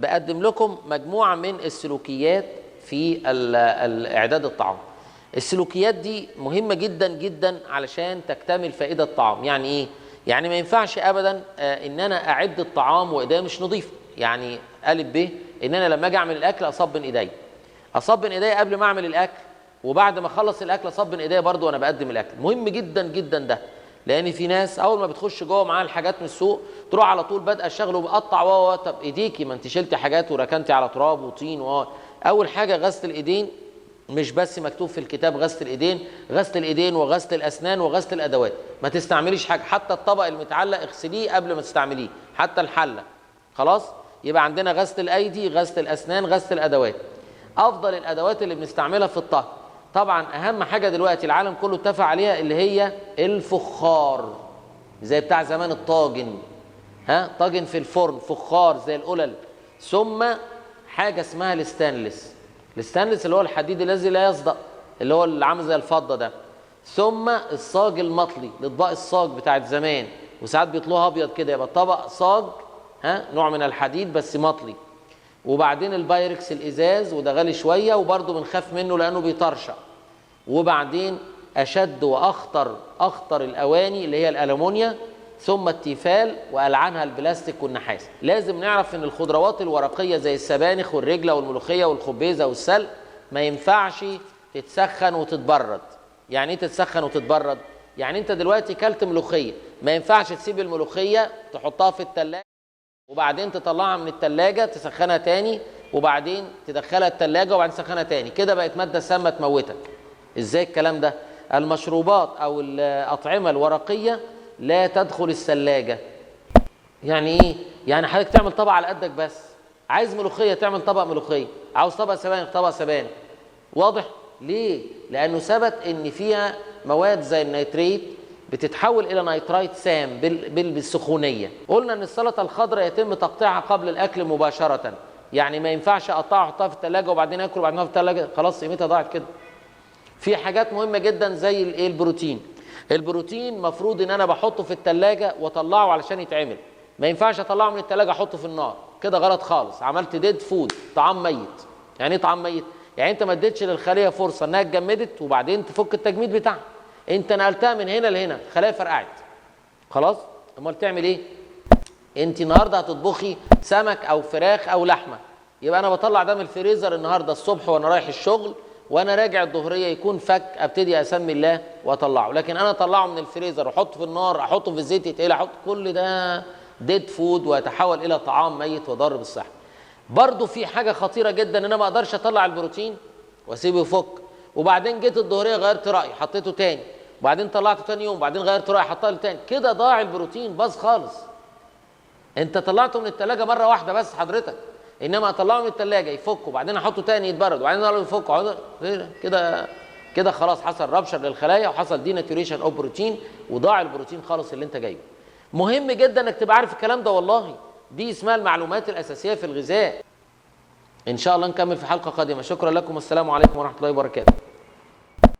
بقدم لكم مجموعة من السلوكيات في إعداد الطعام. السلوكيات دي مهمة جدا جدا علشان تكتمل فائدة الطعام. يعني إيه؟ يعني ما ينفعش أبدا إن أنا أعد الطعام وإيديا مش نظيفة. يعني ألف ب إن أنا لما أجي أعمل الأكل أصبن إيديا قبل ما أعمل الأكل، وبعد ما أخلص الأكل أصبن إيديا برضو وأنا بقدم الأكل. مهم جدا جدا ده، لأن في ناس أول ما بتخش جوه معاها الحاجات من السوق تروح على طول بادئة الشغل وبقطع طب إيديكي ما أنت شلتي حاجات وركنتي على تراب وطين أول حاجة غسل الإيدين، مش بس مكتوب في الكتاب غسل الإيدين وغسل الأسنان وغسل الأدوات. ما تستعمليش حاجة، حتى الطبق المتعلق اغسليه قبل ما تستعمليه، حتى الحلة. خلاص؟ يبقى عندنا غسل الأيدي، غسل الأسنان، غسل الأدوات. أفضل الأدوات اللي بنستعملها في الطهي طبعا أهم حاجة دلوقتي العالم كله اتفق عليها اللي هي الفخار، زي بتاع زمان الطاجن، طاجن في الفرن، فخار زي القلل. ثم حاجة اسمها الستانلس اللي هو الحديد الذي لا يصدأ، اللي هو اللي عامل زي الفضة ده. ثم الصاج المطلي، الاطباق الصاج بتاعت زمان، وساعات بيطلوها ابيض كده، يبقى طبق صاج نوع من الحديد بس مطلي. وبعدين البايركس الازاز، وده غالي شويه وبرده بنخاف منه لانه بيطرشق. وبعدين اشد واخطر الاواني اللي هي الالومنيا، ثم التيفال، والعنها البلاستيك والنحاس. لازم نعرف ان الخضروات الورقيه زي السبانخ والرجله والملوخيه والخبيزه والسلق ما ينفعش تتسخن وتتبرد. يعني ايه تتسخن وتتبرد؟ يعني انت دلوقتي كلت ملوخيه، ما ينفعش تسيب الملوخيه تحطها في الثلاجه وبعدين تطلعها من الثلاجه تسخنها تاني وبعدين تدخلها الثلاجه وبعدين تسخنها تاني، كده بقت ماده سامه تموتك. ازاي الكلام ده؟ المشروبات او الاطعمه الورقيه لا تدخل الثلاجه. يعني ايه؟ يعني حضرتك تعمل طبق على قدك بس، عايز ملوخيه تعمل طبق ملوخيه، عاوز طبق سبانخ. واضح؟ ليه؟ لانه ثبت ان فيها مواد زي النيتريت بتتحول الى نيترايت سام بالسخونيه. قلنا ان السلطه الخضراء يتم تقطيعها قبل الاكل مباشره، يعني ما ينفعش اقطعها احطها في الثلاجه وبعدين اكل وبعدين في الثلاجه، خلاص قيمتها ضاعت كده. في حاجات مهمه جدا زي البروتين مفروض ان انا بحطه في الثلاجه واطلعه علشان يتعمل، ما ينفعش اطلعه من الثلاجه احطه في النار، كده غلط خالص، عملت ديد فود، طعام ميت. يعني ايه طعام ميت؟ يعني انت ما اديتش للخليه فرصه انها اتجمدت وبعدين تفك التجميد بتاعها، انت نقلتها من هنا لهنا، الخلايا فرقعت. خلاص؟ امال تعمل ايه؟ انت النهارده هتطبخي سمك او فراخ او لحمه، يبقى انا بطلع ده من الفريزر النهارده الصبح وانا رايح الشغل، وانا راجع الظهريه يكون فك، ابتدي اسمي الله واطلعه. لكن انا اطلعه من الفريزر واحطه في النار، احطه في الزيت يتقلى، احط كل ده ديد فود ويتحول الى طعام ميت وضار بالصحه. برضو في حاجه خطيره جدا، ان انا ما اقدرش اطلع البروتين واسيبه يفك، وبعدين جيت الظهريه غيرت رايي حطيته تاني، وبعدين طلعته تاني يوم، وبعدين غيرت رايي حطيته تاني، كده ضاع البروتين، باظ خالص. انت طلعته من الثلاجه مره واحده بس حضرتك، انما اطلعه من الثلاجه يفك وبعدين احطه تاني يتبرد وبعدين اطلعه يفك كده خلاص حصل رابشر للخلايا وحصل دي ناتوريشن اوف بروتين وضاع البروتين خالص اللي انت جايبه. مهم جدا انك تبقى عارف الكلام ده، والله دي اسمها المعلومات الاساسيه في الغذاء. ان شاء الله نكمل في حلقه قادمه. شكرا لكم والسلام عليكم ورحمه الله وبركاته.